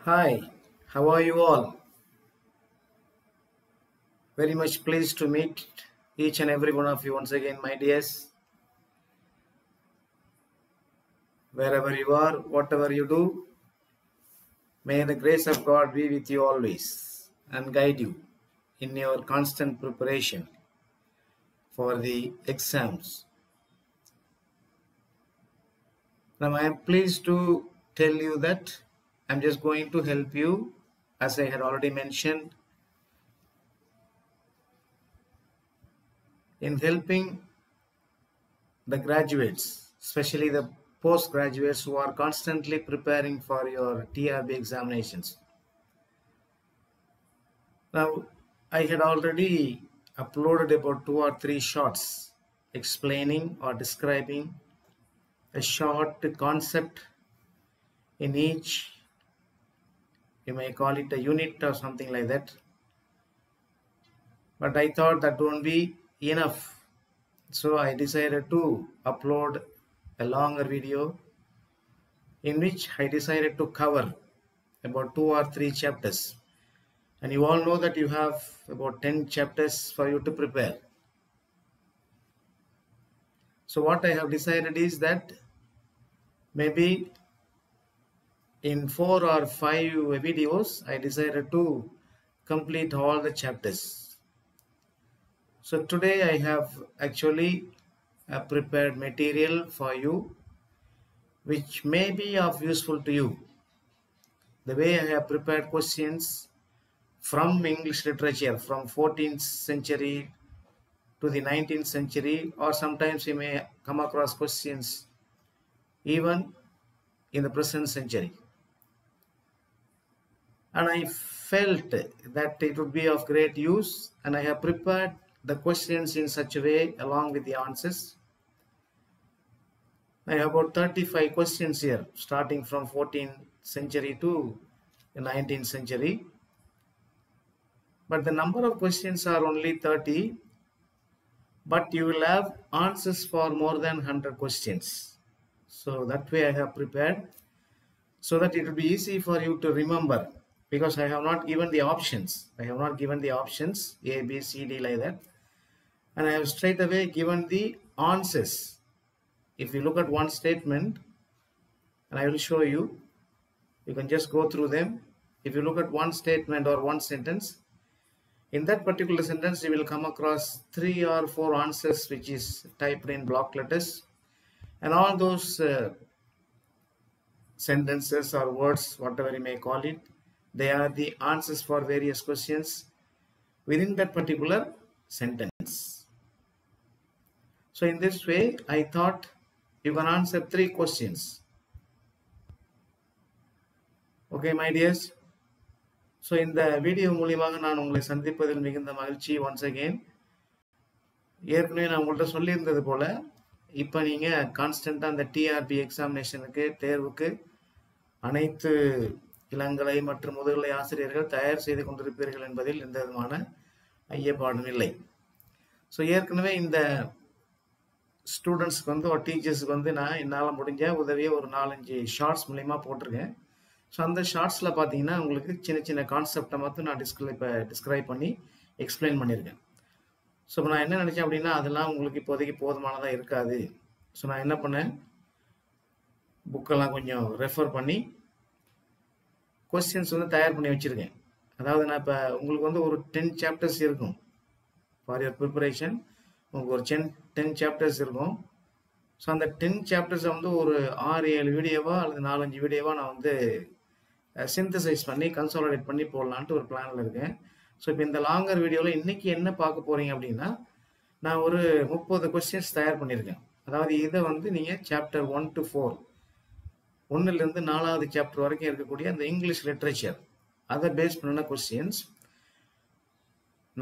Hi, how are you all? Very much pleased to meet each and every one of you once again, my dears. Wherever you are, whatever you do, may the grace of God be with you always and guide you in your constant preparation for the exams. Now, I am pleased to tell you that I'm just going to help you, as I had already mentioned, in helping the graduates, especially the postgraduates who are constantly preparing for your TRB examinations. Now, I had already uploaded about 2 or 3 shots explaining or describing a short concept in each, you may call it a unit or something like that. But I thought that won't be enough. So I decided to upload a longer video in which I decided to cover about 2 or 3 chapters. And you all know that you have about 10 chapters for you to prepare. So what I have decided is that maybe in 4 or 5 videos, I decided to complete all the chapters. So today I have actually prepared material for you which may be of useful to you. The way I have prepared questions from English literature from 14th century to the 19th century, or sometimes you may come across questions even in the present century. And I felt that it would be of great use, and I have prepared the questions in such a way along with the answers. I have about 35 questions here, starting from 14th century to the 19th century. But the number of questions are only 30, but you will have answers for more than 100 questions. So that way I have prepared so that it will be easy for you to remember, because I have not given the options. I have not given the options A, B, C, D like that. And I have straight away given the answers. If you look at one statement, and I will show you, you can just go through them. If you look at one statement or one sentence, in that particular sentence, you will come across 3 or 4 answers which is typed in block letters. And all those sentences or words, whatever you may call it, they are the answers for various questions within that particular sentence. So in this way, I thought you can answer 3 questions. Okay, my dears. So இந்த video மூலமாக நான் உங்களை சந்திப்பதில் மிகுந்த மகிழ்ச்சி. Once again, ஏற்கனவே நான் உங்கள்கிட்ட சொல்லியிருந்தது போல, இப்போ நீங்கள் கான்ஸ்டண்ட்டாக அந்த டிஆர்பி எக்ஸாமினேஷனுக்கு தேர்வுக்கு அனைத்து இளங்கலை மற்றும் முதுகலை ஆசிரியர்கள் தயார் செய்து கொண்டிருப்பீர்கள் என்பதில் எந்த விதமான ஐயப்பாடும் இல்லை. ஸோ ஏற்கனவே இந்த ஸ்டூடெண்ட்ஸ்க்கு வந்து ஒரு டீச்சர்ஸுக்கு வந்து நான் என்னால் முடிஞ்ச உதவியை ஒரு 4-5 ஷார்ட்ஸ் மூலிமா போட்டிருக்கேன். ஸோ அந்த ஷார்ட்ஸில் பார்த்தீங்கன்னா உங்களுக்கு சின்ன சின்ன கான்செப்டை மட்டும் நான் டிஸ்கிரைப் பண்ணி எக்ஸ்பிளைன் பண்ணியிருக்கேன். ஸோ இப்போ நான் என்ன நினச்சேன் அப்படின்னா, அதெல்லாம் உங்களுக்கு இப்போதைக்கு போதுமானதாக இருக்காது. ஸோ நான் என்ன பண்ணேன், புக்கெல்லாம் கொஞ்சம் ரெஃபர் பண்ணி கொஸ்டின்ஸ் வந்து தயார் பண்ணி வச்சுருக்கேன். அதாவது நான் இப்போ உங்களுக்கு வந்து ஒரு 10 சாப்டர்ஸ் இருக்கும் ஃபார் யுவர் ப்ரிப்பரேஷன். உங்களுக்கு ஒரு 10 சாப்டர்ஸ் இருக்கும். ஸோ அந்த 10 சாப்டர்ஸை வந்து ஒரு 6-7 வீடியோவா அல்லது 4-5 வீடியோவா நான் வந்து சிந்தசைஸ் பண்ணி கன்சாலிடேட் பண்ணி போடலான்ட்டு ஒரு பிளானில் இருக்கேன். ஸோ இப்போ இந்த லாங்கர் வீடியோவில் இன்றைக்கி என்ன பார்க்க போகிறீங்க அப்படின்னா, நான் ஒரு 30 கொஸ்டின்ஸ் தயார் பண்ணியிருக்கேன். அதாவது இதை வந்து நீங்கள் சாப்டர் 1 to 4, 1லேருந்து 4வது சாப்டர் வரைக்கும் இருக்கக்கூடிய அந்த இங்கிலீஷ் லிட்ரேச்சர், அதை பேஸ் பண்ணின கொஸ்டின்ஸ்.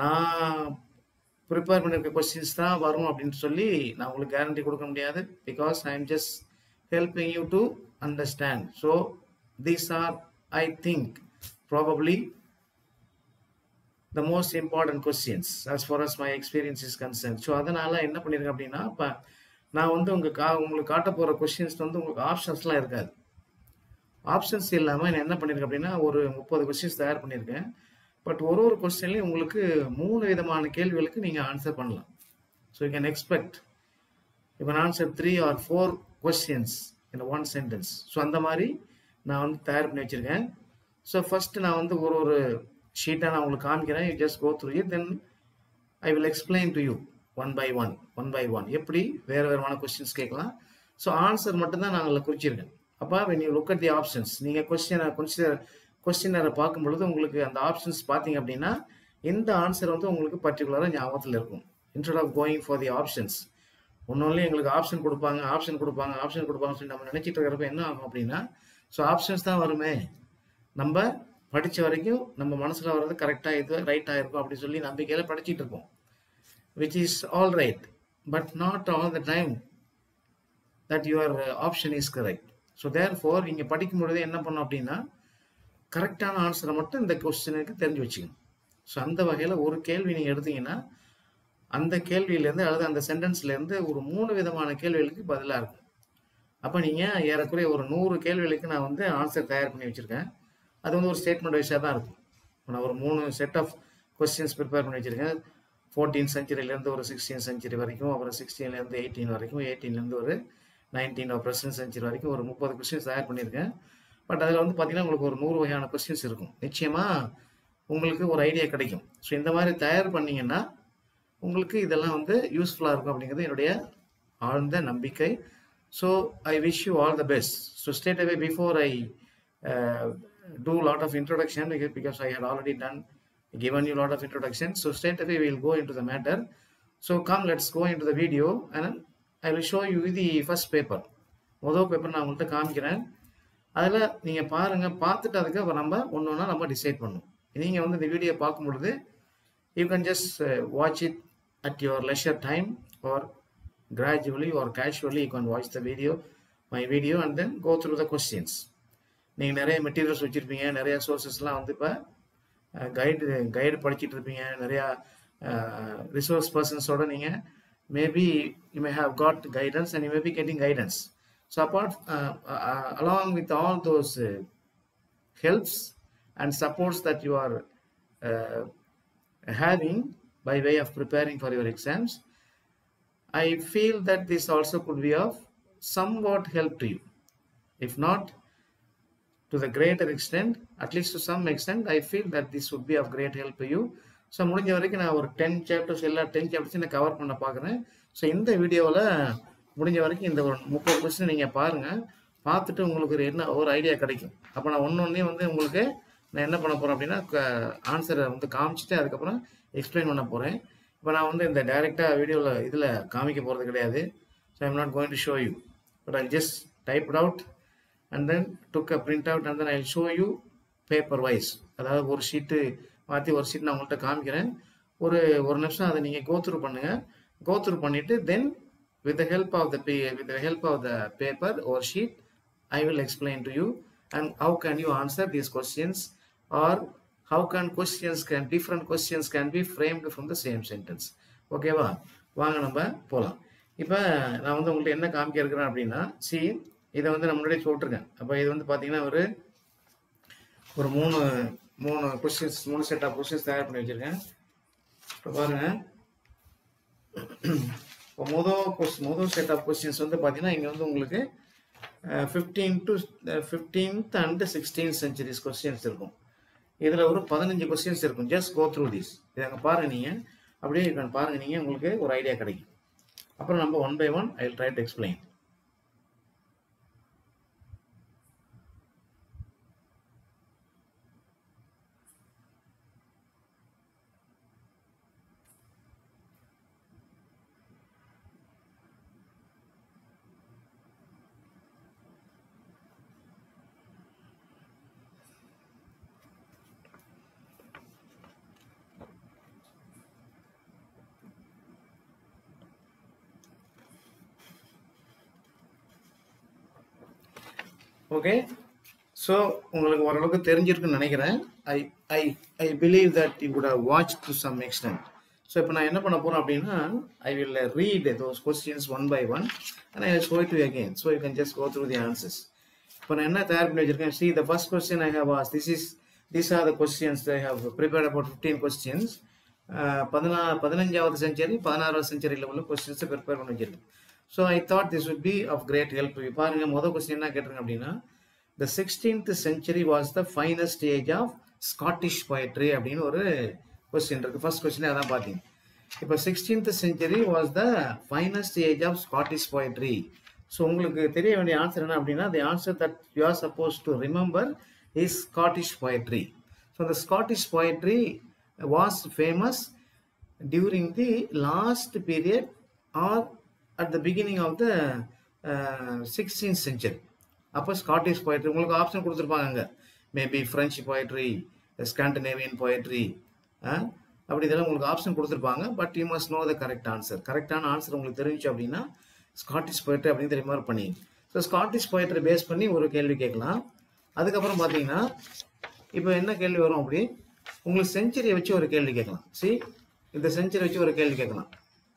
நான் ப்ரிப்பேர் பண்ணியிருக்க கொஸ்டின்ஸ் தான் வரும் அப்படின்னு சொல்லி நான் உங்களுக்கு கேரண்டி கொடுக்க முடியாது. Because I am just helping you to understand. So these are, I think, probably the most important questions as far as my experience is concerned. So அதனால் என்ன பண்ணியிருக்கேன் அப்படின்னா, இப்போ நான் வந்து உங்களுக்கு காட்ட போகிற கொஸ்டின்ஸ் வந்து உங்களுக்கு ஆப்ஷன்ஸ்லாம் இருக்காது. ஆப்ஷன்ஸ் இல்லாமல் நான் என்ன பண்ணியிருக்கேன் அப்படின்னா ஒரு 30 கொஸ்டின்ஸ் தயார் பண்ணியிருக்கேன். பட் ஒரு கொஸ்டின்லையும் உங்களுக்கு 3 விதமான கேள்விகளுக்கு நீங்கள் ஆன்சர் பண்ணலாம். So you can expect you can answer 3 or 4 questions in one sentence. So அந்த மாதிரி நான் வந்து தயார் பண்ணி வச்சுருக்கேன். ஸோ ஃபஸ்ட்டு நான் வந்து ஒரு ஷீட்டாக நான் உங்களுக்கு காமிக்கிறேன். You just go through it, then I will explain to you one by one எப்படி வேறு வேறுமான கொஸ்டின்ஸ் கேட்கலாம். ஸோ ஆன்சர் மட்டும்தான் நான் அதில் குறிச்சிருக்கேன். அப்போ when you look at the options, நீங்கள் கொஸ்டினரை பார்க்கும் பொழுது உங்களுக்கு அந்த ஆப்ஷன்ஸ் பார்த்தீங்க அப்படின்னா இந்த ஆன்சர் வந்து உங்களுக்கு பர்டிகுலராக ஞாபகத்தில் இருக்கும். Instead of going for the options, ஒன்னொன்னும் எங்களுக்கு ஆப்ஷன் கொடுப்பாங்க சொல்லி நம்ம நினச்சிட்டு இருக்கிறப்ப என்ன ஆகும் அப்படின்னா, ஸோ ஆப்ஷன்ஸ் தான் வருமே, நம்ம படித்த வரைக்கும் நம்ம மனசில் வர்றது கரெக்டாக இது ரைட்டாக இருக்கும் அப்படின்னு சொல்லி நம்பிக்கையில் படிச்சுட்டு இருப்போம். which is all right, but not all the time that your option is correct. So therefore இங்கே படிக்கும் பொழுது என்ன பண்ணோம் அப்படின்னா கரெக்டான ஆன்சரை மட்டும் இந்த கொஸ்டினுக்கு தெரிஞ்சு வச்சுக்கணும். ஸோ அந்த வகையில் ஒரு கேள்வி நீங்கள் எடுத்தீங்கன்னா அந்த கேள்வியிலேருந்து அல்லது அந்த சென்டென்ஸ்லேருந்து ஒரு 3 விதமான கேள்விகளுக்கு பதிலாக இருக்கும். அப்போ நீங்கள் ஏறக்குறைய ஒரு 100 கேள்விகளுக்கு நான் வந்து ஆன்சர் தயார் பண்ணி வச்சுருக்கேன். அது வந்து ஒரு ஸ்டேட்மெண்ட் வைஸாக தான் இருக்கும். நான் ஒரு 3 செட் ஆஃப் கொஸ்டின்ஸ் ப்ரிப்பேர் பண்ணி வச்சுருக்கேன். 14th centuryலேருந்து ஒரு 16th century வரைக்கும், அப்புறம் 16லேருந்து 18 வரைக்கும், 18லேருந்து ஒரு 19 present century வரைக்கும் ஒரு 30 கொஸ்டின்ஸ் தயார் பண்ணியிருக்கேன். பட் அதில் வந்து பார்த்தீங்கன்னா உங்களுக்கு ஒரு 100 வகையான கொஸ்டின்ஸ் இருக்கும். நிச்சயமாக உங்களுக்கு ஒரு ஐடியா கிடைக்கும். ஸோ இந்த மாதிரி தயார் பண்ணிங்கன்னா உங்களுக்கு இதெல்லாம் வந்து யூஸ்ஃபுல்லாக இருக்கும் அப்படிங்கிறது என்னுடைய ஆழ்ந்த நம்பிக்கை. So I wish you all the best. So straight away before I do a lot of introduction, because I had already given you a lot of introduction. So straight away we will go into the matter. So come, let's go into the video and I will show you the first paper. முதல் paper நான் உங்கள்கிட்ட காமிக்கிறேன். அதில் நீங்கள் பாருங்கள், பார்த்துட்டு அதுக்கு நம்ம ஒன்று நம்ம டிசைட் பண்ணணும். நீங்கள் வந்து இந்த வீடியோ பார்க்கும் பொழுது you can just watch it at your leisure time, or gradually or casually you can watch the video, my video, and then go through the questions. நீங்கள் நிறைய மெட்டீரியல்ஸ் வச்சுருப்பீங்க, நிறையா சோர்ஸஸ்லாம் வந்து இப்போ கைடு படிச்சுட்டு இருப்பீங்க, நிறையா ரிசோர்ஸ் பர்சன்ஸோட நீங்கள் maybe you may have got guidance and you may be getting guidance. So apart along with all those helps and supports that you are having by way of preparing for your exams, I feel that this also could be of somewhat help to you. If not to the greater extent, at least to some extent, I feel that this would be of great help to you. So முடிஞ்ச வரைக்கும் நான் ஒரு 10 chapters எல்லா 10 chapters நான் cover பண்ண பார்க்குறேன். So இந்த வீடியோவில் முடிஞ்ச வரைக்கும் இந்த ஒரு 30 கொஸ்டின் நீங்கள் பாருங்கள். பார்த்துட்டு உங்களுக்கு ஒரு ஐடியா கிடைக்கும். அப்போ நான் ஒன்று வந்து உங்களுக்கு நான் என்ன பண்ண போகிறேன் அப்படின்னா ஆன்சரை வந்து காமிச்சிட்டு அதுக்கப்புறம் எக்ஸ்பிளைன் பண்ண போகிறேன். இப்போ நான் வந்து இந்த டைரெக்டாக வீடியோவில் இதில் காமிக்க போகிறது கிடையாது. So I'm not going to show you, but I just type it out and then took a print out and then I'll show you paper wise. அதாவது ஒரு ஷீட்டு மாற்றி ஒரு ஷீட் நான் உங்கள்கிட்ட காமிக்கிறேன். ஒரு நிமிஷம் அதை நீங்கள் கோத்ரூ பண்ணுங்கள். கோத்ரூ பண்ணிவிட்டு தென் with the help of the paper or sheet I will explain to you and how can you answer these questions, or how can different questions can be framed from the same sentence. ஓகேவா? வாங்க நம்ம போகலாம். இப்போ நான் வந்து உங்கள்கிட்ட என்ன காமிக்க இருக்கிறேன் அப்படின்னா, இதை வந்து நான் முன்னாடியே சொல்லிட்டுருக்கேன். அப்போ இது வந்து பார்த்தீங்கன்னா ஒரு மூணு கொஸ்டின்ஸ், 3 செட் ஆஃப் கொஸ்டின்ஸ் தயார் பண்ணி வச்சுருக்கேன். இப்போ பாருங்கள், இப்போ முதல் செட் ஆஃப் கொஸ்டின்ஸ் வந்து பார்த்தீங்கன்னா இங்கே வந்து உங்களுக்கு 15th and 16th centuries questions இருக்கும். இதில் ஒரு 15 கொஸ்டின்ஸ் இருக்கும். Just go through this. இதை அங்கே பாருங்கள், நீங்கள் அப்படியே பாருங்கள், நீங்கள் உங்களுக்கு ஒரு ஐடியா கிடைக்கும். அப்புறம் நம்ம one by one I will try to explain. Okay, so உங்களுக்கு ஓரளவுக்கு தெரிஞ்சிருக்குன்னு நினைக்கிறேன். I believe that you could have watch to some extent. So இப்போ நான் என்ன பண்ண போகிறேன் அப்படின்னா, I will read those questions one by one and I will show it to you again. So you can just go through the answers. இப்போ நான் என்ன தயார் பண்ணி வச்சிருக்கேன், see the first question I have asked, these are the questions I have prepared, about 15 questions. 15th century 16th century உள்ள questions prepare பண்ணி வச்சிருக்கேன். So I thought this would be of great help to you. பாருங்க, முதல் question என்ன கேட்டிருக்கேன் அப்படின்னா, the 16th century was the finest age of Scottish poetry அப்படின்னு ஒரு கொஸ்டின் இருக்கு. ஃபர்ஸ்ட் கொஸ்டின் அதான் பார்த்தீங்க. இப்போ 16th century was the finest age of Scottish poetry. So உங்களுக்கு தெரிய வேண்டிய ஆன்சர் என்ன அப்படின்னா, the answer that you are supposed to remember is Scottish poetry. So the Scottish poetry was famous during the last period or at the beginning of the 16th century. அப்போ Scottish poetry உங்களுக்கு option கொடுத்துருப்பாங்க அங்கே, maybe French poetry, Scandinavian poetry, அப்படி இதெல்லாம் உங்களுக்கு option கொடுத்துருப்பாங்க. But you must no the correct answer. கரெக்டான answer உங்களுக்கு தெரிஞ்சு அப்படின்னா ஸ்காட்டிஷ் poetry அப்படின்னு ரிமார்க் பண்ணி, ஸோ ஸ்காட்டிஷ் poetry பேஸ் பண்ணி ஒரு கேள்வி கேட்கலாம். அதுக்கப்புறம் பார்த்தீங்கன்னா இப்போ என்ன கேள்வி வரும் அப்படி, உங்களுக்கு செஞ்சுரியை வச்சு ஒரு கேள்வி கேட்கலாம். சி, இந்த செஞ்சுரி வச்சு ஒரு கேள்வி கேட்கலாம்.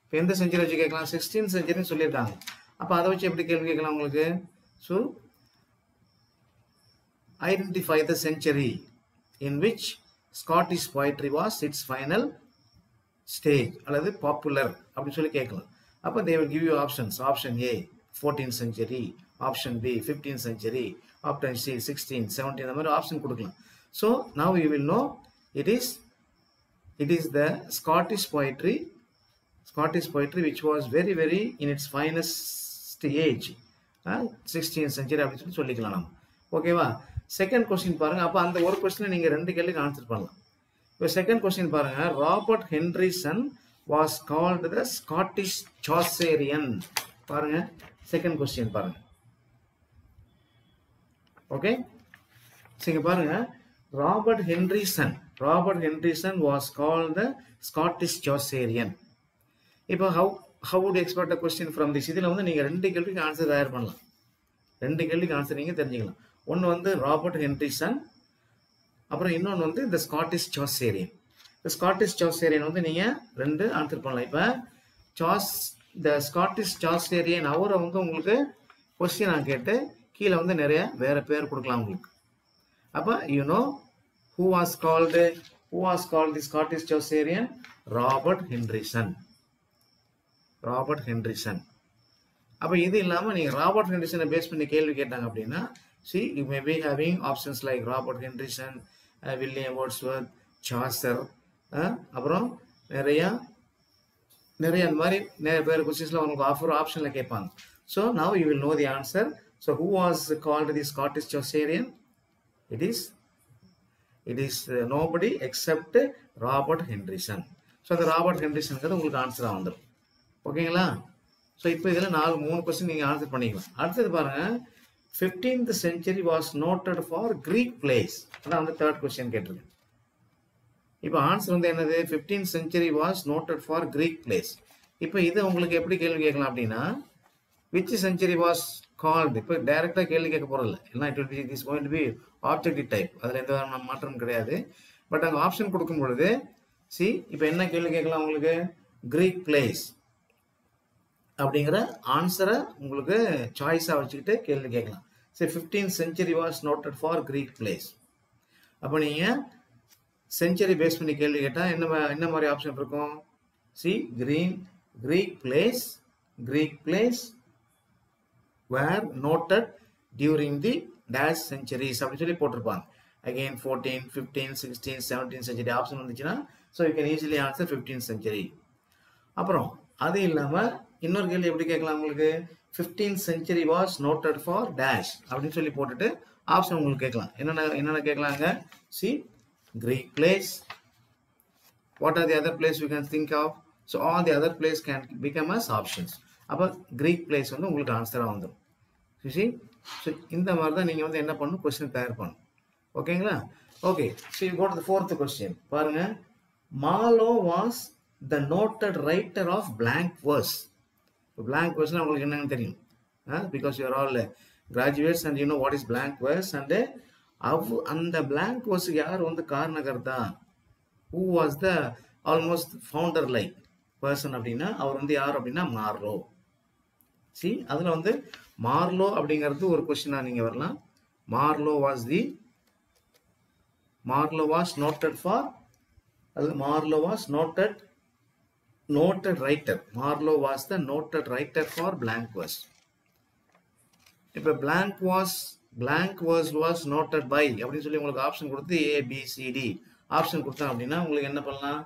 இப்போ எந்த செஞ்சுரி வச்சு கேட்கலாம், 16th century சொல்லியிருக்காங்க. அப்போ அதை வச்சு எப்படி கேள்வி கேட்கலாம் உங்களுக்கு? So identify the century in which Scottish poetry was its final stage அல்லது பாப்புலர் அப்படின்னு சொல்லி கேட்கலாம். அப்போ they will give you options. Option A 14th century, option B 15th century, option C 16th, 17th, அந்த மாதிரி ஆப்ஷன் கொடுக்கலாம். So now you will know it is the Scottish poetry which was very very in its finest age, 16th century அப்படின்னு சொல்லிக்கலாம் நம்ம. ஓகேவா? Second question பாருங்க. அப்போ அந்த ஒரு கொஸ்டினை நீங்க ரெண்டு கேள்விக்கு ஆன்சர் பண்ணலாம். இப்போ செகண்ட் கொஸ்டின் பாருங்க, Robert Henryson was called the Scottish Chaucerian. பாருங்க செகண்ட் கொஸ்டின் பாருங்க. ஓகே, சரி பாருங்க, Robert Henryson was called the Scottish Chaucerian. இப்போ how would you expect a question from this? இதில் வந்து நீங்கள் ரெண்டு கேள்விக்கு ஆன்சர் தயார் பண்ணலாம். ரெண்டு கேள்விக்கு ஆன்சர் நீங்கள் தெரிஞ்சுக்கலாம். ஒன்று வந்து ராபர்ட் ஹென்ரிசன், அப்புறம் இன்னொன்று வந்து இந்த ஸ்காட்டிஷ் சாசேரியன். இந்த ஸ்காட்டிஷ் சாசேரியன் வந்து நீங்கள் ரெண்டு ஆன்சர் பண்ணலாம். இப்போ இந்த ஸ்காட்டிஷ் சாசேரியன் அவரை வந்து உங்களுக்கு கொஸ்டின் நான் கேட்டு கீழே வந்து நிறைய வேற பேர் கொடுக்கலாம் உங்களுக்கு. அப்போ you know who was called the Scottish Chaucerian? Robert Henryson. அப்போ இது இல்லாமல் நீங்கள் ராபர்ட் ஹென்ரிசனை பேஸ் பண்ணி கேள்வி கேட்டாங்க அப்படின்னா, see, you may be having options like Robert Henderson, William Wordsworth, Chaucer, அப்புறம் நிறைய அந்த மாதிரி நிறைய பேர் கொஸ்டின்ஸ்ல உங்களுக்கு ஆப்ஷன்ல கேட்பாங்க. So now you will know the answer. So who was called the Scottish Chaucerian? It is nobody except Robert Henderson. So the Robert Henderson உங்களுக்கு ஆன்சரா வந்துடும். ஓகேங்களா? ஸோ இப்போ இதில் 3 கொஸ்டின் நீங்கள் ஆன்சர் பண்ணிக்கலாம். அடுத்தது பாருங்க, 15th century was noted for Greek plays. அதான் வந்து தேர்ட் கொஸ்டின் கேட்டிருக்கேன். இப்போ ஆன்சர் வந்து என்னது, 15th century was noted for Greek plays. இப்போ இது உங்களுக்கு எப்படி கேள்வி கேட்கலாம் அப்படின்னா, which century was called? இப்போ டைரக்டாக கேள்வி கேட்க போகிறதில்ல, எல்லாம் it is going to be objective type, அதில் எந்த மாற்றம் கிடையாது. பட் அங்கே ஆப்ஷன் கொடுக்கும் பொழுது இப்போ என்ன கேள்வி கேட்கலாம் உங்களுக்கு, Greek plays அப்படிங்கிற ஆன்சரை உங்களுக்கு சாய்ஸாக வச்சுக்கிட்டு கேள்வி கேட்கலாம். சரி, 15th century was noted for Greek plays. அப்போ நீங்கள் செஞ்சுரி பேஸ் பண்ணி கேள்வி கேட்டால் என்ன மாதிரி ஆப்ஷன் இருக்கும்? Greek plays were noted during the dash centuries அப்படின்னு சொல்லி போட்டிருப்பாங்க. Again 14, 15, 16, 17th century ஆப்ஷன் வந்துச்சுன்னா, so you can easily answer 15th century. அப்புறம் அது இல்லாமல் இன்னொரு கேள்வி எப்படி கேட்கலாம் உங்களுக்கு, 15th century was noted for dash அப்படின்னு சொல்லி போட்டுட்டு ஆப்ஷன் உங்களுக்கு கேட்கலாம். என்னென்ன கேட்கலாங்க? Greek plays. What are the other plays we can think of? So all the other plays can become as options. அப்போ Greek plays வந்து உங்களுக்கு ஆன்சராக வந்துடும். ஸோ இந்த மாதிரி தான் நீங்கள் வந்து என்ன பண்ணணும், கொஸ்டின் தயார் பண்ணணும். ஓகேங்களா? Okay, so you go to the fourth question. பாருங்க, Marlowe was the noted writer of blank verse. blank verse உங்களுக்கு என்னன்னு தெரியும், because you are all graduates and you know what is blank verse. And அந்த blank verse யார் வந்து காரணகர்த்தா, who was the almost founder like person அப்படின்னா அவர் வந்து யார் அப்படின்னா மார்லோ. அதில் வந்து மார்லோ அப்படிங்கிறது ஒரு கொஸ்டினாக நீங்கள் வரலாம். Marlowe was noted for, Marlowe was noted writer. Marlowe was the noted writer for blank verse. If a blank verse was noted by அப்படின்னு சொல்லி உங்களுக்கு ஆப்ஷன் கொடுத்து ABCD ஆப்ஷன் கொடுத்தேன் அப்படின்னா உங்களுக்கு என்ன பண்ணலாம்?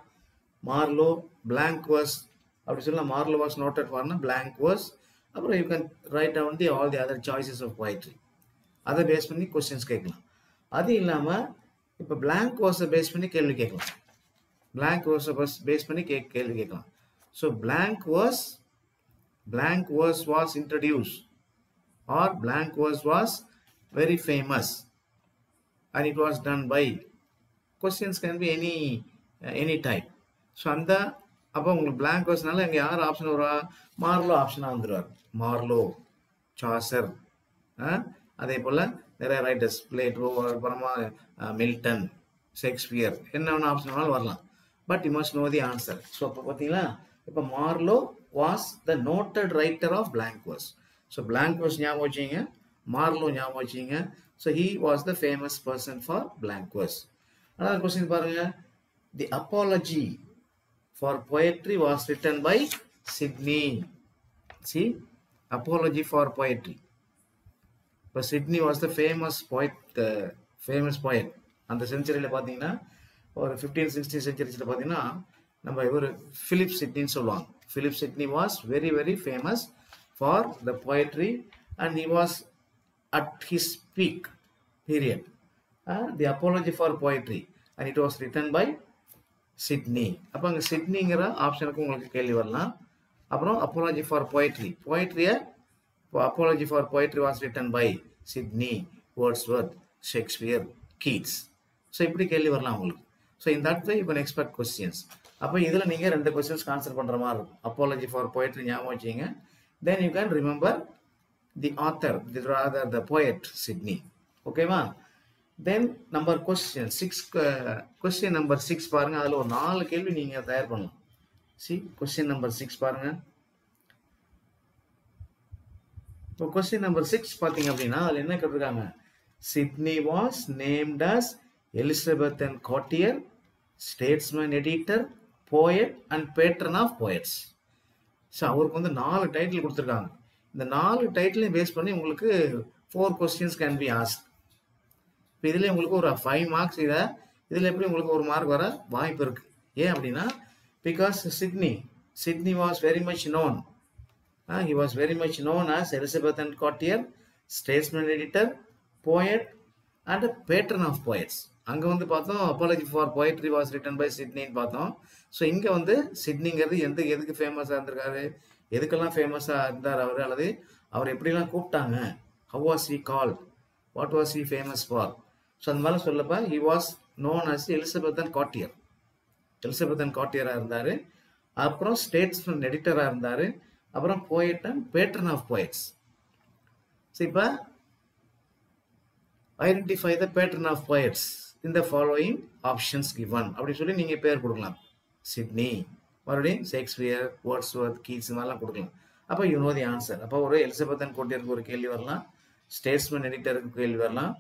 Marlowe blank verse அப்படி சொல்லலாம். Marlowe was noted for blank verse. அப்புறம் you can write down all the other choices of poetry. அதை பேஸ் பண்ணி கொஸ்டின்ஸ் கேட்கலாம். அது இல்லாமல் இப்போ blank verse பேஸ் பண்ணி கேள்வி கேட்கலாம். blank verse பேஸ் பண்ணி கேள்வி கேட்கலாம். So blank verse was introduced or blank verse was very famous and it was done by. Questions can be any type. So அந்த அப்போ உங்களுக்கு blank verseனால இங்கே யார் ஆப்ஷன் வருவா? மார்லோ ஆப்ஷனாக வந்துடுவார். மார்லோ, சாசர், அதே போல் நிறைய ரைட்டர்ஸ், பிளேட்டோ, அப்புறமா மில்டன், ஷேக்ஸ்பியர், என்ன ஒன்று ஆப்ஷன் வேணாலும் வரலாம். But you must know the answer. So அப்போ பார்த்தீங்களா, இப்போ Marlowe was the noted writer of blank verse. So blank verse ஞாபகம் வச்சிங்க, மார்லோ ஞாபகம் வச்சிங்க. So he was the famous person for blank verse. another question பாருங்க. The apology for poetry was written by Sidney. See, apology for poetry. But Sidney was the famous poet. அந்த செஞ்சுரியில் பார்த்தீங்கன்னா ஒரு 15th-16th செஞ்சுரியில் பார்த்தீங்கன்னா நம்ம இவர் Philip Sidney சொல்லுவாங்க. Philip Sidney was very very famous for the poetry and he was at his peak period. The apology for poetry and it was written by Sidney. அப்போ அங்கே சிட்னிங்கிற ஆப்ஷனுக்கு உங்களுக்கு கேள்வி வரலாம். அப்புறம் apology for poetry. Apology for poetry was written by Sidney, Wordsworth, Shakespeare, Keats. So இப்படி கேள்வி வரலாம் உங்களுக்கு. So in that way you can expect questions. அப்போ இதில் நீங்கள் 2 questions ஆன்சர் பண்ணுற மாதிரி இருக்கும். apology for poetry ஞாபகம் வச்சிங்க. Then you can remember the author, the poet Sidney. ஓகேவா? Then question number 6 பாருங்க. அதில் ஒரு 4 கேள்வி நீங்கள் தயார் பண்ணலாம். See, question number 6 பாருங்க. இப்போ question number 6 பார்த்தீங்க அப்படின்னா அதில் என்ன கேட்டிருக்காங்க? Sidney was named as Elizabethan courtier, statesman, editor, poet and patron of poets. So அவருக்கு வந்து 4 டைட்டில் கொடுத்துருக்காங்க. இந்த 4 டைட்டிலையும் பேஸ் பண்ணி உங்களுக்கு 4 questions can be asked. இப்போ இதில் உங்களுக்கு ஒரு 5 marks இதில் எப்படி உங்களுக்கு 1 mark வர வாய்ப்பு இருக்குது. ஏன் அப்படின்னா because Sidney was very much known. He was very much known as Elizabethan courtier, statesman, editor, poet and patron of poets. அங்கே வந்து பார்த்தோம் apology for poetry was written by Sidney பார்த்தோம். ஸோ இங்கே வந்து சிட்னிங்கிறது எதுக்கு ஃபேமஸாக இருந்திருக்காரு, எதுக்கெல்லாம் ஃபேமஸாக இருந்தார் அவர், அல்லது அவர் எப்படிலாம் கூப்பிட்டாங்க, how was he called, what was he famous for. So அந்த மாதிரி சொல்லப்போ he was known as Elizabethan courtier. Elizabethan கார்டியராக இருந்தார். அப்புறம் ஸ்டேட்ஸ்மேன் எடிட்டராக இருந்தார். அப்புறம் poet and patron of poets. So இப்போ identify the patron of poets in the following options given அப்படின்னு சொல்லி நீங்கள் பேர் கொடுக்கலாம். சிட்னி, மறுபடியும் ஷேக்ஸ்பியர், வேர்ட்ஸ்வர்த், கீட்ஸ் மாதிரிலாம் கொடுக்கலாம். அப்போ யூ நோ தி ஆன்சர். அப்போ ஒரு எலிசபெத்தன் கோட்டியருக்கு ஒரு கேள்வி வரலாம், ஸ்டேட்ஸ்மேன் எடிட்டருக்கு கேள்வி வரலாம்,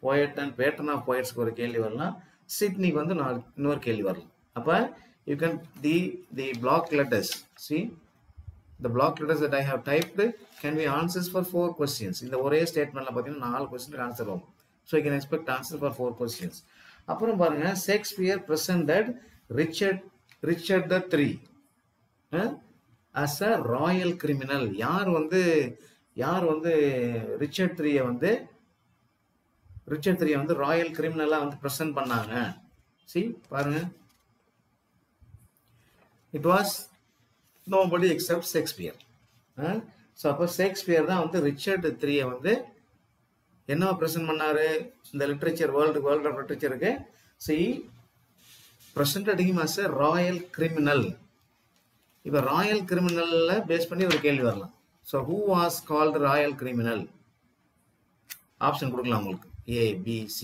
போயட் அண்ட் பேட்ரன் ஆஃப் போயட்ஸ்க்கு ஒரு கேள்வி வரலாம், சிட்னிக்கு வந்து இன்னொரு கேள்வி வரலாம். அப்போ you can the block letters, see the block letters that I have typed can be answers for 4 questions. இந்த ஒரே ஸ்டேட்மெண்ட்ல பார்த்தீங்கன்னா 4 கொஸ்டினுக்கு ஆன்சர் வரும். So you can expect answer for 4 questions. அப்புறம் பாருங்க, Shakespeare presented Richard the III as a royal criminal. யார் வந்து Richard த்ரீயை வந்து ராயல் கிரிமினலாக வந்து ப்ரெசென்ட் பண்ணாங்க. see பாருங்க, it was nobody except Shakespeare. So அப்போ ஷேக்ஸ்பியர் தான் வந்து ரிச்சர்ட் த்ரீயை வந்து என்ன ப்ரெசென்ட் பண்ணாரு இந்த லிட்ரேச்சர், வேர்ல்டு ஆஃப் லிட்ரேச்சருக்கு. So presented him as a royal criminal. இப்போ ராயல் கிரிமினல்ல பேஸ் பண்ணி ஒரு கேள்வி வரலாம். So who was called royal criminal? Option கொடுக்கலாம் உங்களுக்கு, A, B, C.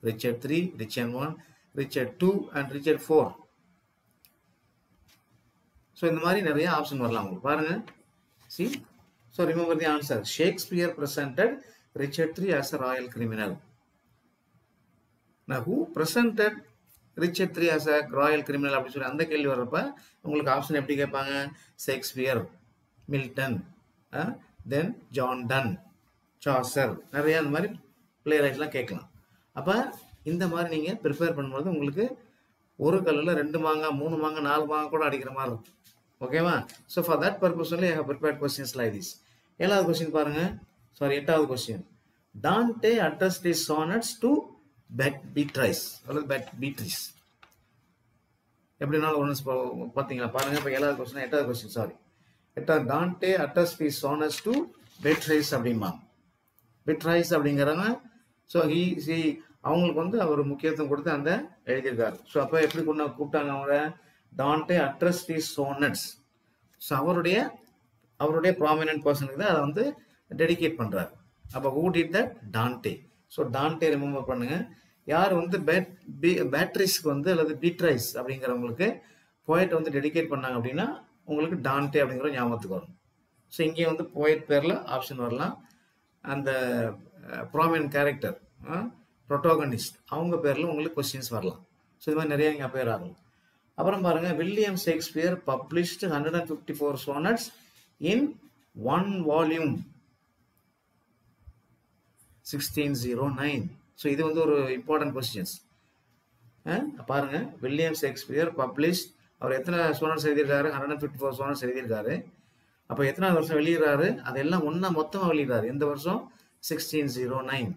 Richard 3, Richard 1, Richard 2 and Richard 4. So இந்த மாதிரி நிறைய ஆப்ஷன் வரலாம் உங்களுக்கு. பாருங்க, see, so remember the answer. Shakespeare presented Richard III as a royal criminal. Now, who presented Richard III as a royal criminal அப்படி சொல்லி அந்த கேள்வி வர்றப்ப உங்களுக்கு ஆப்ஷன் எப்படி கேட்பாங்க? ஷேக்ஸ்பியர், மில்டன், தென் ஜான் டன், சாசர், நிறைய அந்த மாதிரி பிளே ரைட்ஸ்லாம் கேட்கலாம். அப்போ இந்த மாதிரி நீங்கள் ப்ரிப்பேர் பண்ணும்போது உங்களுக்கு ஒரு கல்லில் 2 மாங்காய் 3 மாங்காய் 4 மாங்காய் கூட அடிக்கிற மாதிரி இருக்கும். ஓகேவா? So for that purpose only I have prepared questions like this. 7வது கொஸ்டின் பாருங்க. சாரி 8வது question. Dante addressed his sonnets to Beatrice அல்லது Beatrice. எப்படினாலும் ஒன்று பார்த்தீங்களா பாருங்க. இப்போ 7வது கொஸ்டின் 8வது கொஸ்டின் சாரி 8வது Dante addressed his sonnets to Beatrice அப்படிம்பாங்க. Beatrice அப்படிங்கிறவங்க ஸோ அவங்களுக்கு வந்து அவர் முக்கியத்துவம் கொடுத்து அந்த எழுதியிருக்காரு. ஸோ அப்போ எப்படி கூப்பிட்டாங்க அவங்க? Dante addressed his sonnets. So அவருடைய ப்ராமினன்ட் பர்சனுக்கு தான் அதை வந்து டெடிகேட் பண்ணுறாரு. அப்போ who did that? Dante. So Dante remember பண்ணுங்க. யார் வந்து பேட்ரிஸ்க்கு வந்து அல்லது பீட்ரைஸ் அப்படிங்கிறவங்களுக்கு போயட் வந்து டெடிகேட் பண்ணாங்க அப்படின்னா உங்களுக்கு டான்டே அப்படிங்கிற ஞாபகத்துக்கு வரும். ஸோ இங்கே வந்து போயட் பேரில் ஆப்ஷன் வரலாம். அந்த ப்ராமினன்ட் கேரக்டர் ப்ரொட்டோகனிஸ்ட் அவங்க பேரில் உங்களுக்கு கொஸ்டின்ஸ் வரலாம். ஸோ இது மாதிரி நிறைய இங்கே பேர் ஆகும். அப்புறம் பாருங்க, William Shakespeare published 154 sonnets in 1 volume 1609. So இது வந்து ஒரு இம்பார்ட்டன்ட் கொஸ்டின்ஸ். பாருங்க, வில்லியம் ஷேக்ஸ்பியர் பப்ளிஷ்ட் அவர் எத்தனை சோனட்ஸ் எழுதியிருக்காரு? 154 sonnets எழுதியிருக்காரு. அப்போ எத்தனாவது வருஷம் வெளியிடுறாரு? அதெல்லாம் ஒன்றா மொத்தமாக வெளியிடுறாரு. எந்த வருஷம்? 1609.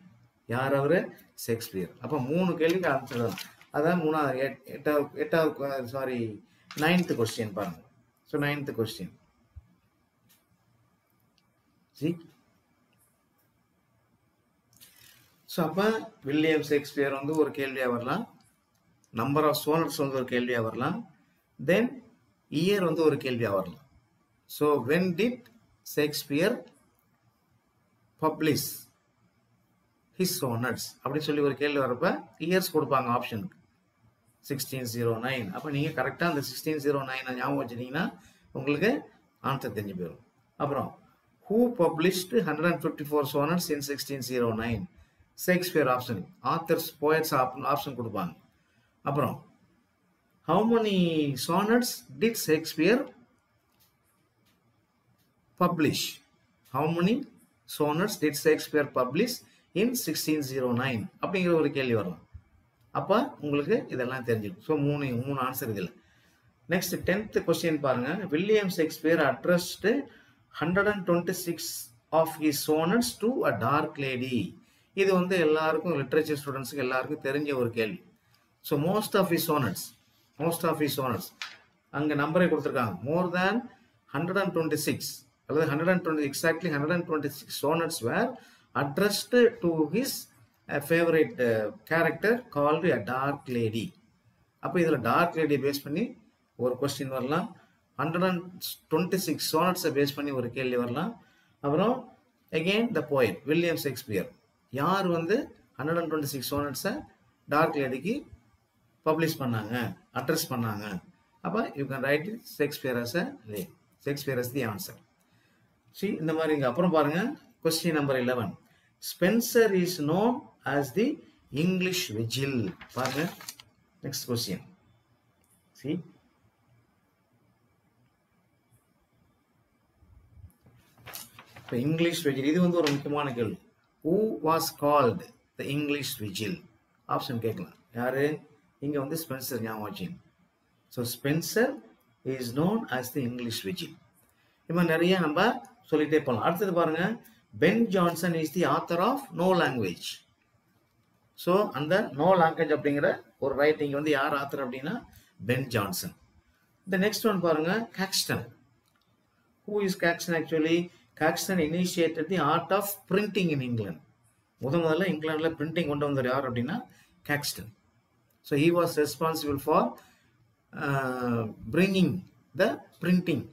யார் அவர்? ஷேக்ஸ்பியர். அப்போ 3 கேள்விக்கு ஆன்சர் தான். அதான் 9th கொஸ்டின் பாருங்க. ஸோ 9th கொஸ்டின் ஸோ அப்போ வில்லியம் ஷேக்ஸ்பியர் வந்து ஒரு கேள்வியாக வரலாம், நம்பர் ஆஃப் சோனட்ஸ் வந்து ஒரு கேள்வியாக வரலாம், தென் இயர் வந்து ஒரு கேள்வியாக வரலாம். So when did Shakespeare publish his sonnets அப்படின்னு சொல்லி ஒரு கேள்வி வரப்ப இயர்ஸ் கொடுப்பாங்க ஆப்ஷனுக்கு. 1609. அப்போ நீங்கள் கரெக்டாக அந்த 1609 ஞாபகம் வச்சுட்டீங்கன்னா உங்களுக்கு ஆன்சர் தெரிஞ்சு போயிடும். அப்புறம் who published 154 sonnets in 1609? Shakespeare option, authors poets option கொடுப்பாங்க. அப்புறம் how many sonnets did Shakespeare publish? How many sonnets did Shakespeare publish in 1609 அப்படிங்கிற ஒரு கேள்வி வரலாம். அப்போ உங்களுக்கு இதெல்லாம் தெரிஞ்சிடும். ஸோ மூணு ஆன்சர் இதில். நெக்ஸ்ட் 10th கொஸ்டின் பாருங்க. William Shakespeare addressed 126 of his sonnets to a dark lady. இது வந்து எல்லாருக்கும் லிட்ரேச்சர் ஸ்டூடெண்ட்ஸுக்கு எல்லாருக்கும் தெரிஞ்ச ஒரு கேள்வி. So most of his sonnets அங்கே நம்பரை கொடுத்துருக்காங்க. மோர் தேன் 126 அல்லது 120 exactly 126 sonnets were addressed to his favorite character called a dark lady. அப்போ இதில் டார்க் லேடி பேஸ் பண்ணி ஒரு கொஸ்டின் வரலாம். 126 sonnets பேஸ் பண்ணி ஒரு கேள்வி வரலாம். அப்புறம் again the poet William Shakespeare யார் வந்து 126 sonnets டார்க் லேடிக்கு பப்ளிஷ் பண்ணாங்க, அட்ரஸ் பண்ணாங்க. அப்போ you can write Shakespeare as a லே, Shakespeare as the answer. See, இந்த மாதிரி இங்கே அப்புறம் பாருங்க. Question number 11. Spenser is known as the English Vigil. பாருங்க நெக்ஸ்ட் கொஸ்டின். See, இப்போ இங்கிலீஷ் விஜில் இது வந்து ஒரு முக்கியமான கேள்வி. Who was called the English Vigil? Option கேட்கலாம். யாரு? இங்க வந்து ஸ்பென்சர் ஞாபகம் வச்சுங்க. So Spencer is known as the English Vigil. இப்போ நிறைய நம்ம சொல்லிட்டே போகலாம். அடுத்தது பாருங்க, Ben Jonson is the author of no language. So அந்த நோ லாங்குவேஜ் அப்படிங்கிற ஒரு ரைட்டிங் வந்து யார் ஆத்தர் அப்படின்னா பென் ஜான்சன். இந்த நெக்ஸ்ட் ஒன் பாருங்க, Caxton. Who is Caxton? Actually Caxton initiated the art of printing in England. முதல்ல இங்கிலாந்துல பிரிண்டிங் கொண்டு வந்தவர் யார் அப்படின்னா கேக்ஸ்டன். So he was responsible for bringing the printing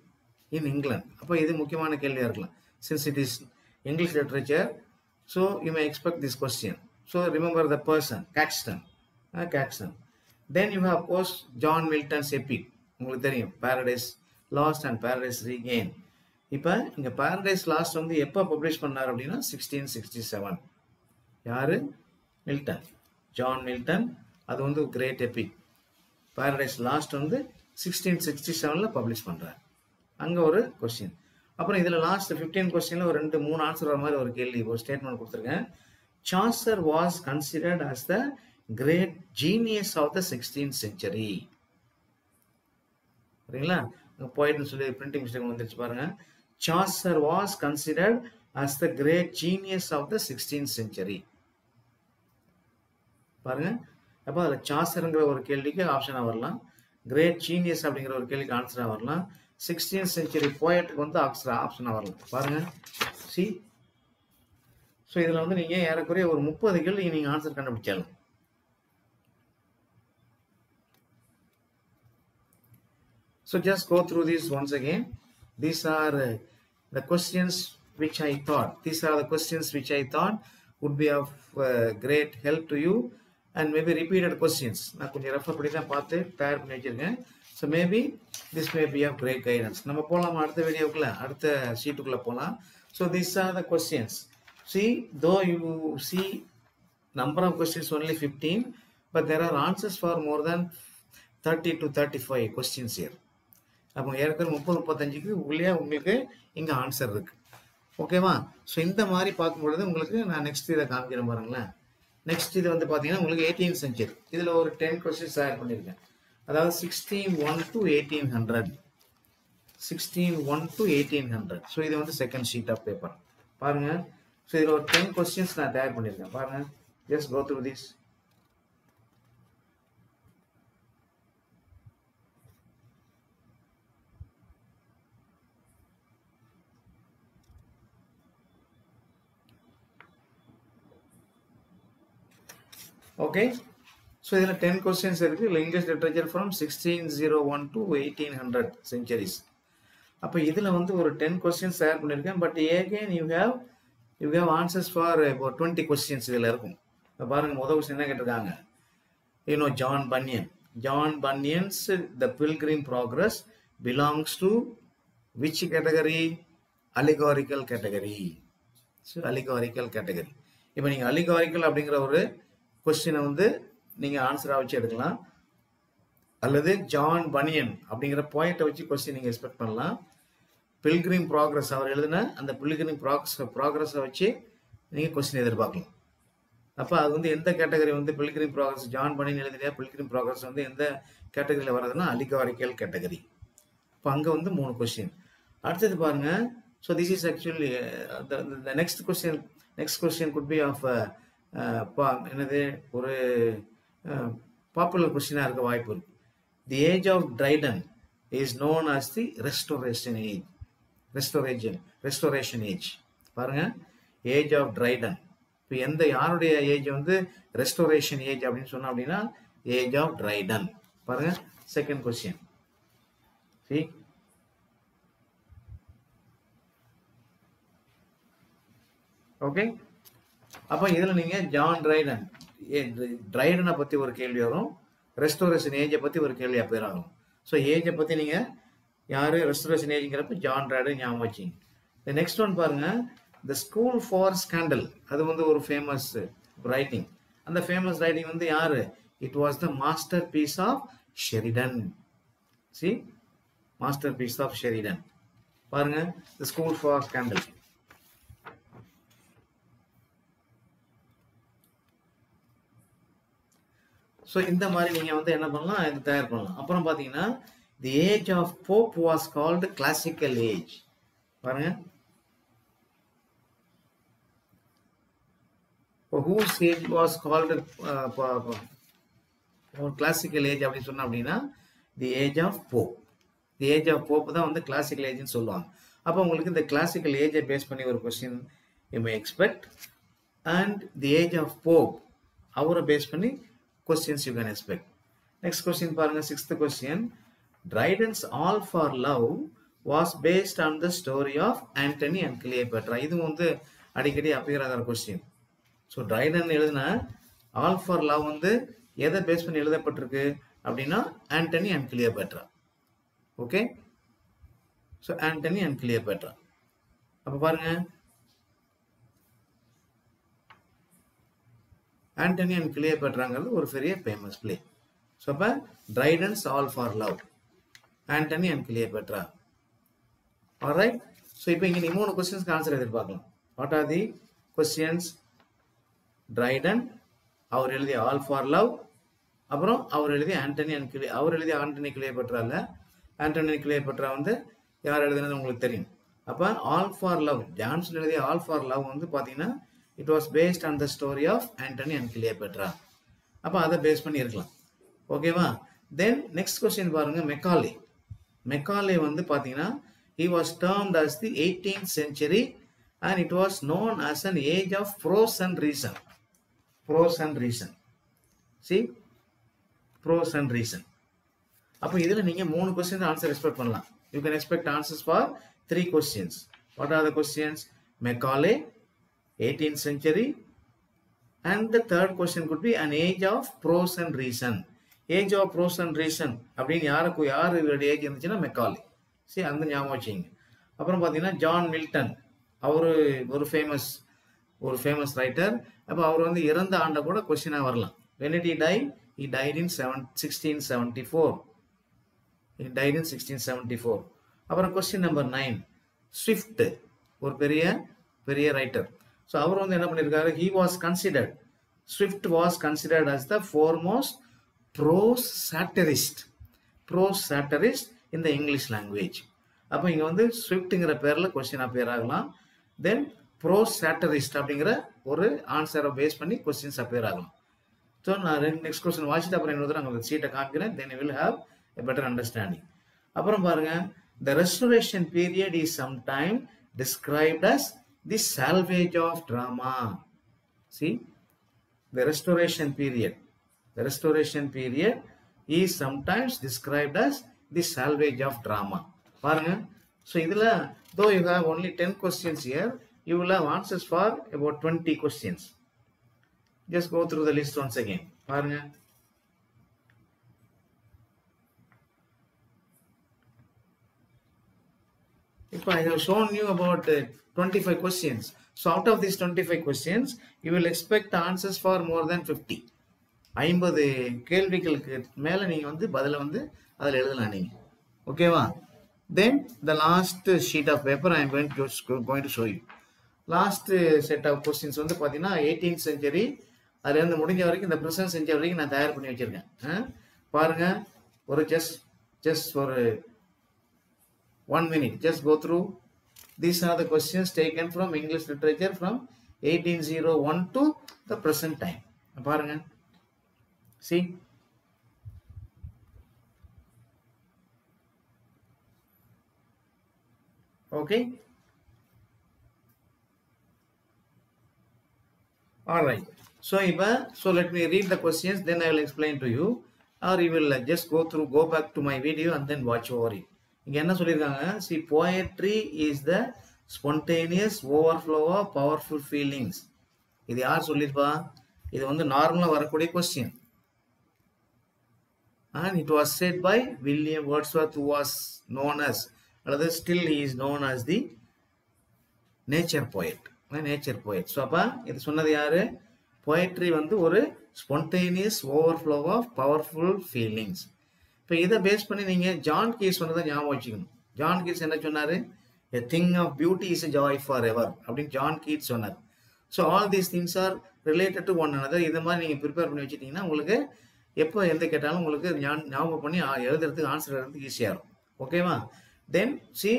in England. அப்போ இது முக்கியமான கேள்வியாக இருக்கலாம். Since it is English literature, so you may expect this question. So remember the person, Caxton. Then you have of course John Milton's epic. உங்களுக்கு தெரியும், Paradise Lost and Paradise Regained. இப்போ இங்கே Paradise last வந்து எப்போ publish பண்ணார் அப்படின்னா 1667. யார்? Milton, John Milton. அது வந்து கிரேட் எபிக். பாரடைஸ் லாஸ்ட் வந்து 1667 பப்ளிஷ் பண்ணுறார். அங்கே ஒரு கொஸ்டின். அப்புறம் இதில் லாஸ்ட் 15 கொஸ்டினில் ஒரு 2-3 ஆன்சர் வர மாதிரி ஒரு கேள்வி, ஒரு ஸ்டேட்மெண்ட் கொடுத்துருக்கேன். Chaucer was considered as the great genius of the 16th century. சரிங்களா? போயிட்னு சொல்லி பிரிண்டிங் மிஸ்டேக் வந்துருச்சு பாருங்க. Chaucer was considered as the great genius of the 16th century. பாருங்க. அப்போ அதில் சாசருங்கிற ஒரு கேள்விக்கு ஆப்ஷனாக வரலாம், கிரேட் ஜீனியஸ் அப்படிங்கிற ஒரு கேள்விக்கு ஆன்சராக வரலாம், 16th century போயட்டுக்கு வந்து ஆப்ஷனாக வரலாம். பாருங்க. சி, ஸோ இதில் வந்து நீங்கள் ஏறக்குறைய ஒரு 30 கேள்வி நீங்கள் answer கண்டுபிடிச்சாலும். So just go through this once again. These are the questions which I thought. These are the questions which I thought would be of great help to you, and maybe repeated questions. நான் கொஞ்சம் refer பண்ணி தான் பார்த்து தயார் பண்ணி வச்சிருக்கேன். So maybe this may be of great guidance. நம்ம போகலாம் அடுத்த வீடியோக்குள்ள, அடுத்த ஷீட்டுக்குள்ள போகலாம். So these are the questions. See, though you see number of questions only 15, but there are answers for more than 30 to 35 questions here. அப்போ ஏற்கனவே 30-35க்கு உள்ளே உங்களுக்கு இங்கே ஆன்சர் இருக்கு. ஓகேவா? ஸோ இந்த மாதிரி பார்க்கும்பொழுது உங்களுக்கு நான் நெக்ஸ்ட் இதை காமிக்கிறேன் பாருங்களேன். நெக்ஸ்ட் இது வந்து பார்த்தீங்கன்னா உங்களுக்கு 18th century. இதில் ஒரு 10 கொஸ்டின்ஸ் தயார் பண்ணியிருக்கேன். அதாவது 1601 to 1800. 1601 to 1800. ஸோ இது வந்து செகண்ட் ஷீட் ஆஃப் பேப்பர் பாருங்க. ஸோ இதில் ஒரு 10 கொஸ்டின்ஸ் நான் தயார் பண்ணியிருக்கேன் பாருங்க. Just go through this. Okay, so இதில் 10 கொஸ்டின்ஸ் இருக்குது. English literature from 1601 to 1800 centuries. அப்போ இதில் வந்து ஒரு 10 கொஸ்டின்ஸ் தயார் பண்ணியிருக்கேன். But again you have answers for இப்போ 20 கொஸ்டின்ஸ் இதில் இருக்கும். இப்போ பாருங்கள், முதல் கொஸ்டின் என்ன கேட்டிருக்காங்க? John Bunyan's the pilgrim progress belongs to which category? Allegorical category. So allegorical category. இப்போ நீங்கள் அலிகாரிக்கல் அப்படிங்கிற ஒரு கொஸ்டினை வந்து நீங்கள் ஆன்சராக வச்சு எடுக்கலாம், அல்லது ஜான் பனியன் அப்படிங்கிற பாயிண்ட்டை வச்சு கொஸ்டின் நீங்கள் எக்ஸ்பெக்ட் பண்ணலாம். பில்கிரிம் ப்ராக்ரஸ் அவர் எழுதின அந்த பில்கிரிம் ப்ராக்ரஸை வச்சு நீங்கள் கொஸ்டின் எதிர்பார்க்கலாம். அப்போ அது வந்து எந்த கேட்டகரி வந்து பில்கிரிம் ப்ராக்ரஸ், ஜான் பனியன் எழுதின பில்கிரிம் ப்ராக்ரஸ் வந்து எந்த கேட்டகரியில் வர்றதுன்னா அலிகாரிக்கல் கேட்டகரி. இப்போ அங்கே வந்து 3 கொஸ்டின். அடுத்தது பாருங்க. So this is actually next question could be of என்னது ஒரு பாப்புலர் கொஸ்டினாக இருக்க வாய்ப்பு இருக்கு. The age of Dryden is known as the restoration age. பாருங்க, ஏஜ் ஆஃப் ட்ரைடன். இப்போ யாருடைய ஏஜ் வந்து ரெஸ்டோரேஷன் ஏஜ் அப்படின்னு சொன்னோம் அப்படின்னா ஏஜ் ஆஃப் ட்ரைடன். பாருங்க, செகண்ட் கொஸ்டின். C, okay. அப்போ இதில் நீங்கள் ஜான் ட்ரைடனை பற்றி ஒரு கேள்வி வரும், ரெஸ்டோரேஷன் ஏஜை பற்றி ஒரு கேள்வி அப்பேர் ஆகும். ஸோ ஏஜை பற்றி நீங்கள் யார் ரெஸ்டோரேஷன் ஏஜுங்கிறப்ப ஜான் ட்ரைடன் ஞாபகம் வச்சிங்க. நெக்ஸ்ட் ஒன் பாருங்க, த ஸ்கூல் ஃபார் ஸ்கேண்டல். அது வந்து ஒரு ஃபேமஸ் ரைட்டிங். அந்த ஃபேமஸ் ரைட்டிங் வந்து யார்? It was the masterpiece of Sheridan. See, masterpiece of Sheridan. பாருங்க, the school for scandal. So இந்த மாதிரி நீங்கள் வந்து என்ன பண்ணலாம், இது தயார் பண்ணலாம். அப்புறம் பார்த்தீங்கன்னா the age of Pope was called classical age. பாருங்க, whose age was called classical age அப்படின்னு சொன்னோம் அப்படின்னா the age of Pope. The age of Pope தான் வந்து கிளாசிக்கல் ஏஜ்னு சொல்லுவாங்க. அப்போ உங்களுக்கு இந்த கிளாசிக்கல் ஏஜை பேஸ் பண்ணி ஒரு question you may expect, and the age of Pope அவரை பேஸ் பண்ணி questions you can expect. Next question பாருங்க, 6th question. Dryden's All for Love was based on the story of Antony and Cleopatra. இது வந்து அடிக்கடி appear ஆகிற question. So Triton எழுதின all for love வந்து எதை பேஸ் பண்ணி எழுதப்பட்டிருக்கு அப்படின்னா Antony and Cleopatra. Okay, so Antony and Cleopatra. அப்போ பாருங்க, ஆண்டனி அண்ட் கிளியோபேட்ராங்கிறது ஒரு பெரிய ஃபேமஸ் பிளே. ஸோ அப்போ Dryden's all for love, Antony and Cleopatra. Alright. So இப்போ இங்கே நீ 3 கொஸ்டின்ஸ்க்கு ஆன்சர் எதிர்பார்க்கலாம். What are the questions? Dryden, அவர் எழுதிய ஆல் ஃபார் லவ், அப்புறம் அவர் எழுதிய ஆண்டனி அண்ட் அவர் எழுதிய ஆண்டனி கிளியோபேட்ரா இல்லை, ஆண்டனி கிளியோபேட்ரா வந்து யார் எழுதுனது உங்களுக்கு தெரியும். அப்போ ஆல் ஃபார் லவ், ஜான்சன் எழுதிய ஆல் ஃபார் லவ் வந்து பார்த்தீங்கன்னா it was based on the story of Antony and Cleopatra. அப்போ அதை பேஸ் பண்ணி இருக்கலாம். ஓகேவா? தென் நெக்ஸ்ட் கொஸ்டின் பாருங்க, மெக்காலே. மெக்காலே வந்து பார்த்தீங்கன்னா he was termed as the 18th century and it was known as an age of prose and reason. Prose and reason. See? Prose and reason. அப்போ இதில் நீங்கள் 3 question answer expect பண்ணலாம். You can expect answers for 3 questions. What are the questions? Macaulay, 18th century, and the third question could be an age of prose and reason. Age of prose and reason அப்படின்னு யார் இவருடைய age இருந்துச்சுன்னா Macaulay. சரி, அந்த ஞாபகம் வச்சுங்க. அப்புறம் பார்த்தீங்கன்னா ஜான் மில்டன், அவர் ஒரு ஃபேமஸ் ரைட்டர். அப்போ அவர் வந்து இறந்த ஆண்டை கூட கொஸ்டினாக வரலாம். When did he die? He died in 1674. He died in 1674. அப்புறம் கொஸ்டின் நம்பர் 9, ஸ்விஃப்ட், ஒரு பெரிய ரைட்டர். ஸோ அவர் வந்து என்ன பண்ணியிருக்காரு? Swift was considered as the foremost prose satirist in the English language. அப்போ இங்கே வந்து ஸ்விஃப்ட்டுங்கிற பேரில் கொஸ்டின் அப்பியர் ஆகலாம். தென் ப்ரோஸ் சாட்டரிஸ்ட் அப்படிங்கிற ஒரு ஆன்சரை பேஸ் பண்ணி கொஸ்டின்ஸ் அப்பியர் ஆகலாம். ஸோ நான் நெக்ஸ்ட் கொஸ்டின் வாசிட்டு அப்புறம் இன்னொரு உங்களுக்கு சீட்டை காமிக்கிறேன். Then you will have a better understanding. அப்புறம் பாருங்க, the restoration period is sometimes described as the salvage of drama. See, the restoration period is sometimes described as the salvage of drama. பாருங்க, so இதுல though you have only 10 questions here, you will have answers for about 20 questions. Just go through the list once again. பாருங்க, if I have shown you about 25 questions, so out of these 25 questions you will expect answers for more than 50. 50 கேள்விகளுக்கு மேல நீங்க வந்து பதில வந்து அதில் எழுதலாம் நீங்க. ஓகேவா? Then the last sheet of paper I am going to show you. Last set of questions வந்து பார்த்தீங்கன்னா 18th century அதுல இருந்து முடிஞ்ச வரைக்கும் இந்த present century வரைக்கும் நான் தயார் பண்ணி வச்சிருக்கேன். பாருங்க, ஒரு just ஒரு 1 minute, just go through. These are the questions taken from English literature from 1801 to the present time. பாருங்க, see. Okay. All right. So let me read the questions, then I will explain to you, or you will just go back to my video and then watch over it. இங்க என்ன சொல்லிருக்காங்க? See, poetry is the spontaneous overflow of powerful feelings. இது யார் சொல்லிருப்பா? இது வந்து நார்மலா வரக்கூடிய question. And it was said by William Wordsworth, who was known as, அல்லது still he is known as the nature poet. So அப்போ இது சொன்னது யாரு? poetry வந்து ஒரு spontaneous overflow of powerful feelings. இப்போ இதை பேஸ் பண்ணி நீங்கள் ஜான் கீட்ஸ் சொன்னதை ஞாபகம் வச்சுக்கணும். ஜான் கீட்ஸ் என்ன சொன்னார்? a thing of beauty is a joy forever அப்படின்னு ஜான் கீட்ஸ் சொன்னார். So all these things are related to one another. இது மாதிரி நீங்கள் ப்ரிப்பேர் பண்ணி வச்சுட்டிங்கன்னா உங்களுக்கு எப்போ எந்த கேட்டாலும் உங்களுக்கு ஞாபகம் பண்ணி எழுதுறதுக்கு ஆன்சர் எழுதுறதுக்கு ஈஸியாக இருக்கும். ஓகேவா? தென் see,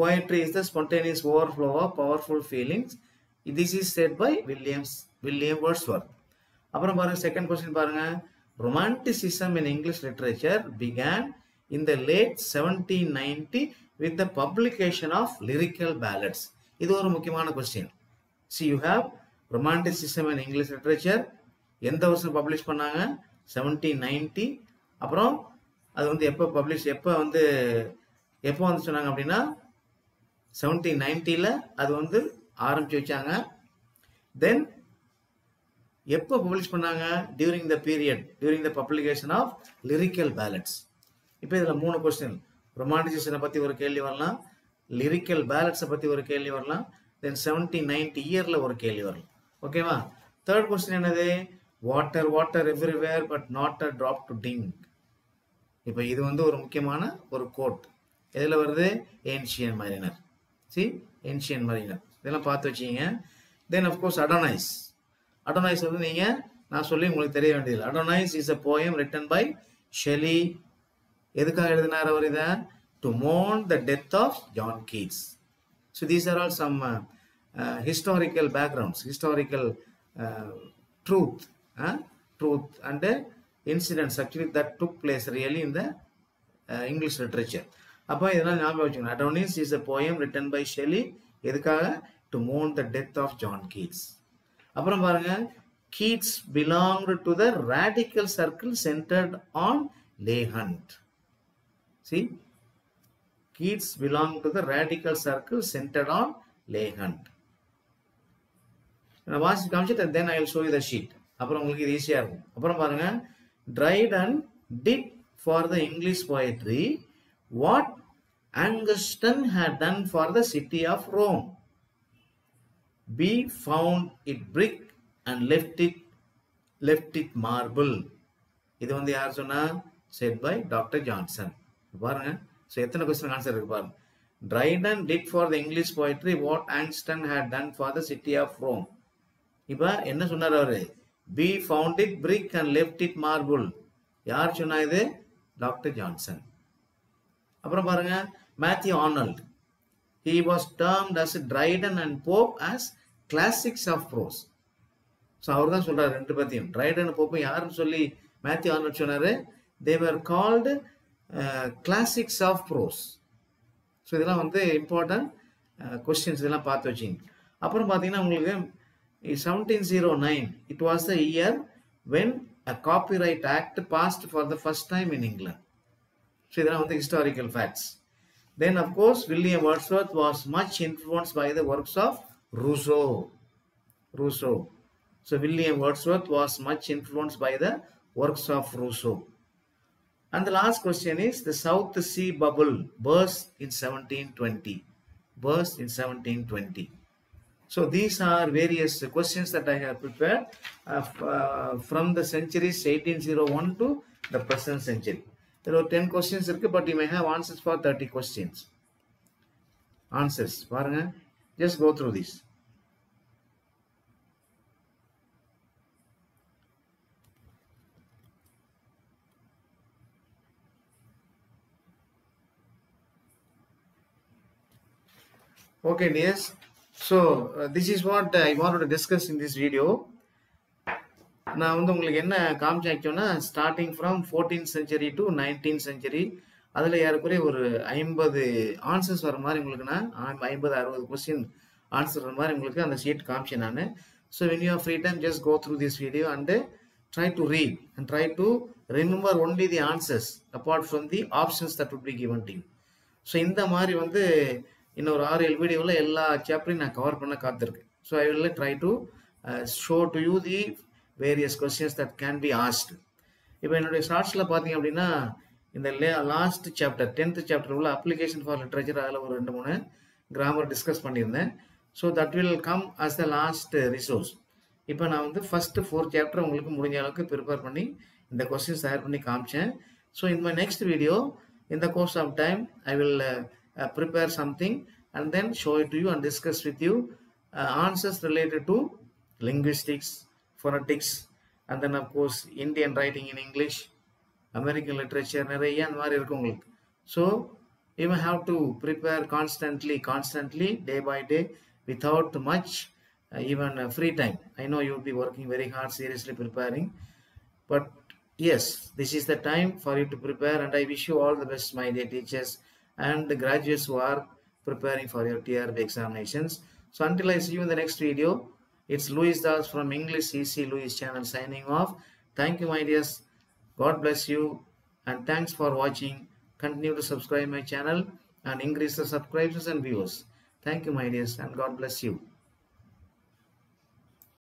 poetry is the spontaneous overflow of powerful feelings. This is said by William Wordsworth. அப்புறம் பாருங்க, செகண்ட் கொஸ்டின் பாருங்க. Romanticism in English literature began in the late 1790 with the publication of lyrical ballads. இது ஒரு முக்கியமான question. See, you have Romanticism in English literature. எந்த வருஷம் publish பண்ணாங்க? 1790. அப்புறம் அது வந்து எப்போ வந்து சொன்னாங்க அப்படின்னா 1790ல அது வந்து ஆரம்பிச்சு வச்சாங்க. தென் எப்போ பப்ளிஷ் பண்ணாங்க? During the publication of lyrical ballads. இப்போ இதில் 3 கொஸ்டின். ரொமான்டிசிசனை பற்றி ஒரு கேள்வி வரலாம், லிரிக்கல் பேலட்ஸை பற்றி ஒரு கேள்வி வரலாம். தென் 1790 இயரில் ஒரு கேள்வி வரலாம். ஓகேவா? தேர்ட் கொஸ்டின் என்னது? Water water everywhere but not a drop to drink. இப்போ இது வந்து ஒரு முக்கியமான ஒரு கோட். எதில் வருது? ஏன்ஷியன் மரீனர். ஏன்ஷியன் மரீனர் இதெல்லாம் பார்த்து வச்சிங்க. தென் அஃப்கோர்ஸ் அடோனைஸ். அடோனைஸ் வந்து நீங்கள் நான் சொல்லி உங்களுக்கு தெரிய வேண்டியதில்லை. Adonais is a poem written by Shelley. எதுக்காக எழுதினார் அவர் இதை? To mourn the death of John Keats. So these are all some historical backgrounds, historical truth and incidents actually that took place really in the English literature. அப்போ இதெல்லாம் ஞாபகம் வச்சுக்கணும். Adonis is a poem written by Shelley. எதுக்காக? To mourn the death of John Keats. அப்புறம் பாருங்க, Keats belonged to the radical circle centered on Leigh Hunt. See, Keats belonged to the radical circle centered on Leigh Hunt. நான் வாசி காமிச்சிட்டு then I will show you the sheet. அப்புறம் உங்களுக்கு இது ஈஸியாக இருக்கும். அப்புறம் பாருங்க, Dryden did for the English poetry what Augustine had done for the city of Rome. B found it brick and left it marble. இது வந்து யார் சொன்னா? said by Dr. Johnson. பாருங்க, ஸோ எத்தனை கொஸ்டின் ஆன்சர் இருக்கு பாருங்க. Dryden did for the English poetry what Augustine had done for the city of Rome. இப்போ என்ன சொன்னார் அவரு? B found it brick and left it marble. யார் சொன்னா இது? Doctor Johnson. அப்புறம் பாருங்க, Matthew Arnold. He was termed as Dryden and Pope as classics of prose. So அவர் தான் சொல்றாரு ரெண்டு பத்தியும். Dryden போப்பும் யாருன்னு சொல்லி மேத்யூ ஆர்னால்ட் சொன்னாரு? They were called classics of prose. So இதெல்லாம் வந்து இம்பார்ட்டன்ட் கொஸ்டின்ஸ், இதெல்லாம் பார்த்து வச்சிங்க. அப்புறம் பார்த்தீங்கன்னா உங்களுக்கு 1709 it was the year when a copyright act passed for the first time in England. So இதெல்லாம் வந்து historical facts. Then of course William Wordsworth was much influenced by the works of Rousseau. So William Wordsworth was much influenced by the works of Rousseau. And the last question is, the South Sea bubble burst in 1720. So these are various questions that I have prepared from the centuries 1801 to the present century. There are 10 questions, but you may have answers for 30 questions. Answers, just go through this. Okay, dears. So this is what I wanted to discuss in this video. நான் வந்து உங்களுக்கு என்ன காமிச்சாச்சோன்னா, starting from 14th century to 19th century, அதில் ஏறக்குறைய ஒரு 50 answers வர மாதிரி உங்களுக்கு நான் 50-60 கொஸ்டின் ஆன்சர் வர மாதிரி உங்களுக்கு அந்த ஷீட் காமிச்சேன் நான். So when you have free time, just go through this video and try to read and try to remember only the answers apart from the options that would be given to you. So இந்த மாதிரி வந்து இன்னொரு 6-7 வீடியோவில் எல்லா சாப்டரையும் நான் cover பண்ண காத்திருக்கேன். So I will try to show to you the various questions that can be asked. இப்போ என்னுடைய ஷார்ட்ஸில் பார்த்தீங்க அப்படின்னா, இந்த லாஸ்ட் சாப்டர் 10th சாப்டர் உள்ள அப்ளிகேஷன் ஃபார் லிட்ரேச்சர், அதில் ஒரு 2-3 கிராமர் டிஸ்கஸ் பண்ணியிருந்தேன். So that will come as the last resource. இப்போ நான் வந்து ஃபஸ்ட்டு 4 சாப்டர் உங்களுக்கு முடிஞ்ச அளவுக்கு ப்ரிப்பேர் பண்ணி இந்த கொஸ்டின்ஸ் தயார் பண்ணி காமிச்சேன். So in my next video, in the course of time, I will prepare something and then show it to you and discuss with you answers related to linguistics, phonetics, and then of course Indian writing in English, American literature, நிறைய அந்த மாதிரி இருக்கு உங்களுக்கு. So you may have to prepare constantly, day by day, without much even free time. I know you will be working very hard, seriously preparing, but yes, this is the time for you to prepare, and I wish you all the best, my dear teachers and the graduates who are preparing for your TRB examinations. So until I see you in the next video, it's Louis Das from English CC Louis channel signing off. Thank you, my dears. God bless you, and thanks for watching. Continue to subscribe my channel and increase the subscribers and viewers. Thank you, my dears, and God bless you.